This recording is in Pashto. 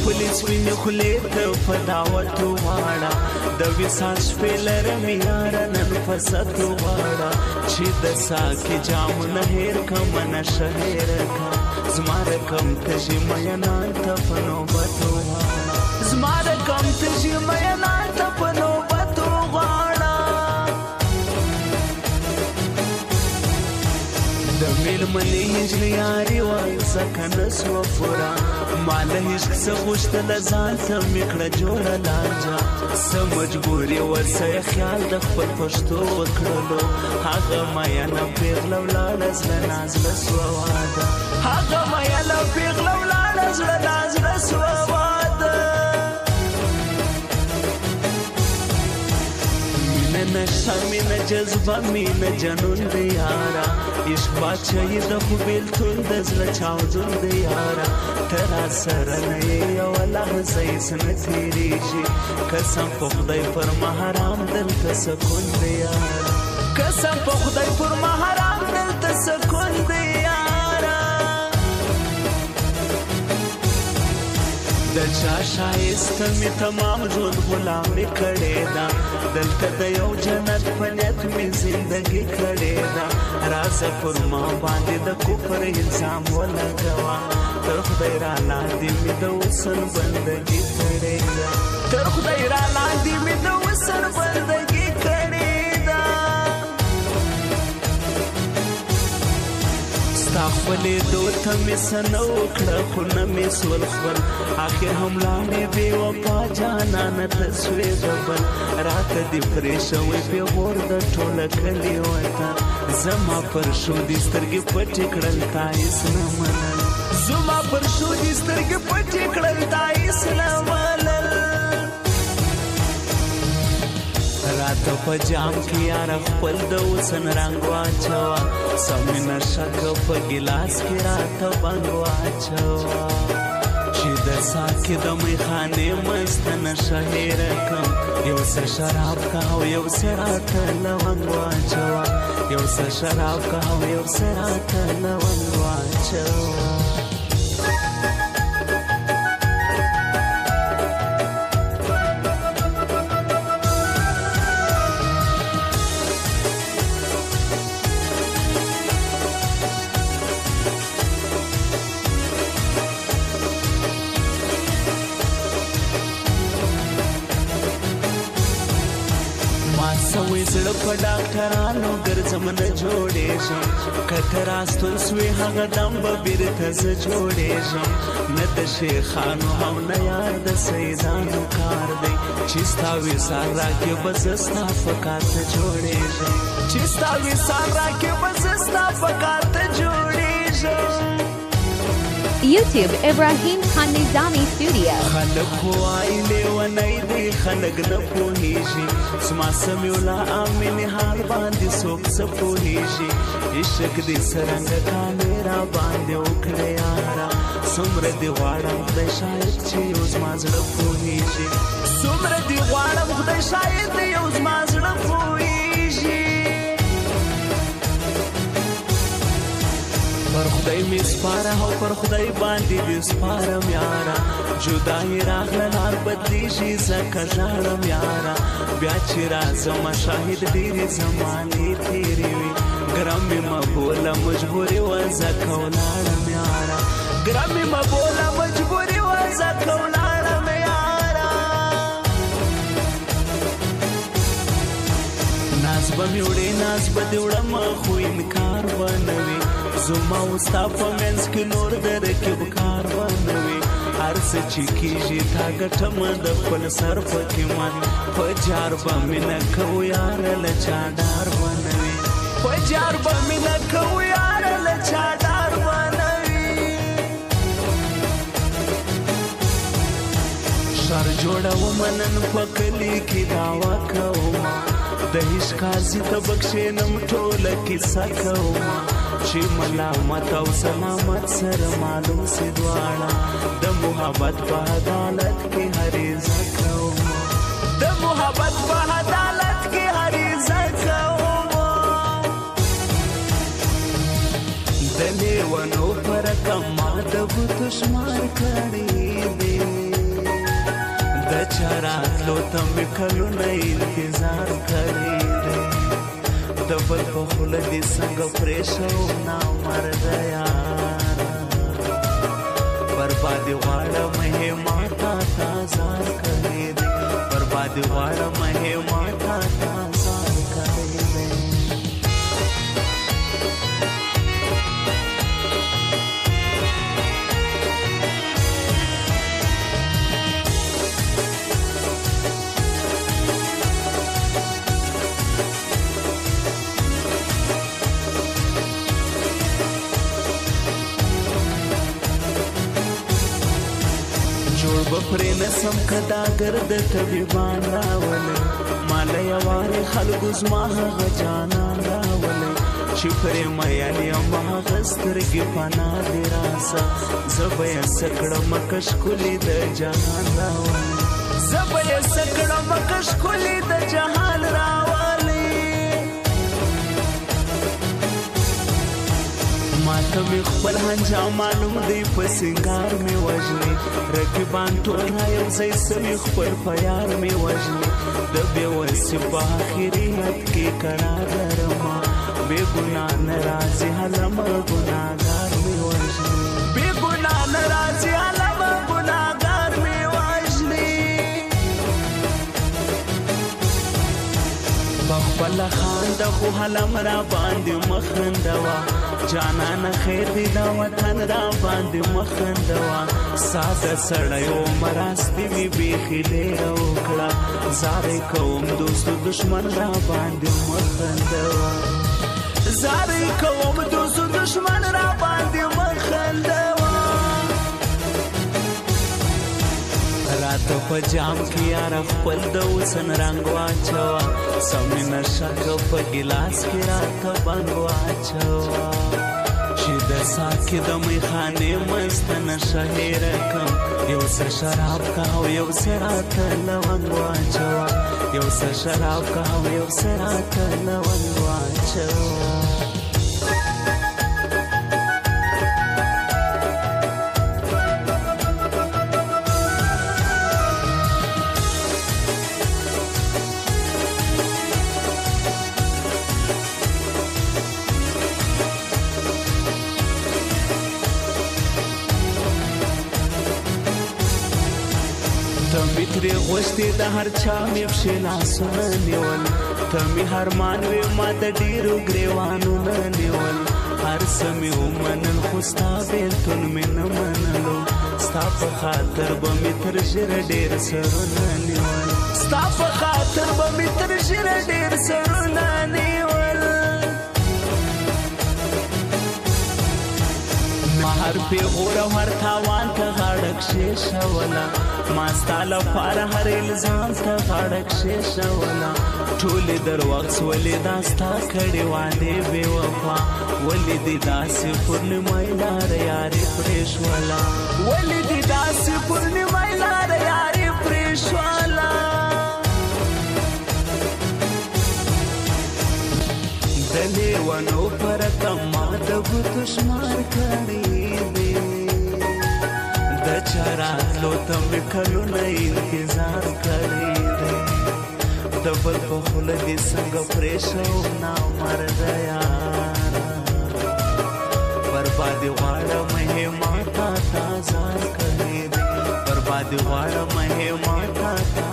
خپلې سپینې خولې ته په دعوت وغواړه د وصال شپې لرمې یاره نن په ست وغواړه چې د ساقي جامونه هېر کړمه نشه هېره کړه زما رقم ته ژي مینان ته په نوبت وغواړه زما رقم ته ژي مینان ته په نوبت وغواړه د مېلمنې هجر یاري وای ځکه نه سوه پوره ما له عشق څه غوښتله ځان ته مې کړه جوړه لانجه څه مجبورې ورسره خیال د خپل پښتو وکړلو هغه مینه پېغله ولاړه زړه نازله سوه واده هغه مینه پېغله ولاړه زړه نازله سوه واده مینه نشه مینه جذبه مینه جنون دی یاره عشق باچهی د خو بېلتون د زړه چاودون دی یاره ته راسره نه یې یوه لحظه هېڅ نه تېرېږي قسم په خدای پر ما حرام دلته سکون دی یاره قسم په خدای پر ما حرام دلته سکون دی یاره د چا ښایسته مې تمام ژوند غلامي کړې ده دلته د یو جنت په نیت مې زندګي کړې ده راسه پر ما باندې د کفر الزام ولګوه تر خدای را لاندې مې د وصل بندګي کړې ده تر خدای را لاندې مې د وصل بندګي کړې ده ستا خپلېدو ته مې څه نه وکړه خو نه مې سول خپل آخر هم لاړې بې وفا جانانه ته سوې د بل راته دې پرې شوی پېغور د ټوله کلي وطن زما پر شو دې سترګې پټې کړل تا هېڅ نه منل زما پر شو دې سترګې پټې کړل تا هېڅ نه منل راته په جام کې یاره خپل د حسن رنګ واچوه سمې نشه که په ګیلاس کې راته بنګ واچوه چې د ساقي د میخانې مسته نشه هېره کړم یو څه شراب که او یو څه راته لونګ واچوه یو څه شراب که او یو څه راته لونګ واچوه سوی زړه په ډاکټرانو ګرځم نه جوړېږم که ته راستون سوې هغه دم به بېرته زه جوړېږم نه د شیخانو او نه یار د سیدانو کار دی چې ستا وصال راکې به زه ستا په کار ته جوړېږم چې ستا وصال راکې به زه ستا په کار ته جوړېږم YouTube Ibrahim Khan Nizami Studio. خلق وای لیونی دی خلق نه پوهېږي زما سمیولا امین حال باندې څوک څه پوهېږي عشق دې څرنګه کامېرا باندې وکړې یاره څومره دې غواړم خدای شاید چې یو زما زړه پوهېږي څومره دې غواړم خدای شاید یو زما زړه پوهېږي پر خدای می سپاره او پر خدای باندې دې سپارم یاره جدایي راغله لار بدلیږي ځکه ژاړم یاره بیا چې راځم شاهد ډېرې زمانې تېرې وي ګرم مې مه بوله مجبورې وه ځکه ولاړم یاره ګرم مې مه بوله مجبورې وه ځکه ولاړم یاره ناز به مې وړې ناز به دې وړم خو انکار به نه وي زما او ستا په منځ کې نور د رقیب کار به نه وي هر څه چې کېږي تا ګټم د خپل سر پکې من په جار به مې نه کوو یاره له چا ډار به نه وي په جار به مې نه کوو یاره له چا ډار به نه وي شر جوړوم نن په کلي کې دعوا کوم د هیڅ قاضي ته بخښنم ټوله کیسه کوم چې ملامت او سلامت سره معلوم سي دواړه د محبت په عدالت کې هریزه کوم د محبت په عدالت کې هریزه کوم د لیونو پر کما د بوت شمار کړی دی چراتلو ته مې کلونه انتظار کړی دی د بل په خوله دې څنګه پرېښه نامرده یاره بربادي غواړم ما تا ځار کړی دی بربادي غواړم ما تا ځار کړی دی جوړ بپرې نسم کدا ګرد طبيبان راولې مالا یوارې خلکو زما هغه جانان راولې چې پرې میانې ما هغه سترګې پناه دې راسه زه به یې سکړم ښکلې د جهان راولې زه به یې سکړم ښکلې د جهان راولې ماته مې خپل انجام معلوم دی په سنگار مې وژنې رقیبان ټول یو ځای سمې خپل په یار مې وژنې د بېوسۍ په آخریت کې قرار لرمه بې ګناه نه راځي هلمه ګناهګار مې وژنې بې ګناه نه راځي هلمه ګناهګار مې وژنې بخپله خانده خو هلم را باندې مخندوه جانانه خیر دی دا وطن را باندې مخندوه ساده سړی عمر استی وي بیخي ډېره وکړه زارۍ کوم دوستو دشمن را باندې مخندوه زارۍ کوم دوستو دشمن را باندې مخندوه راته په جام کې یاره خپل د حسن رنګ واچوه سمې نشه که په ګیلاس کې راته بنګ واچوه چې د ساکې د میخانې مست نشه هېره کړم یو څه شراب که او یو څه راته لونګ واچوه یو څه شراب که او یو څه راته لونګ واچوه ته مې ترې غوښتې د هر چا مې پښې لاسونه نیول ته مې هرمان وې ما د ډېرو ګرېوانونه نیول هر څه مې ومنل خو ستا بېلتون مې نه منلو ستا په خاطر به مې تر ژره ډېر سرونه نیول ستا په خاطر به مې تر ژره ډېر سرونه نیول ما هر پیغور او هر تاوان ته غاړه کښېښوله ما ستا لپاره هر الزام ته غاړه کښېښوله ټولې درواغ سولې دا ستا کړې وعدې بې وفا ولې دې داسې پر نیمۍ لاره یارې پرېښوله ولې دې داسې پر نیمۍ لاره یارې پرېښوله د لیونو په رقم ما د ګوتو شمار کړی دی د چا راتلو ته مې کلونه انتظار کړی دی د بل په خوله دې څنګه پرېښه نامرده یاره بربادي غواړم ما تا ځار کړی دی بربادي غواړم ما تا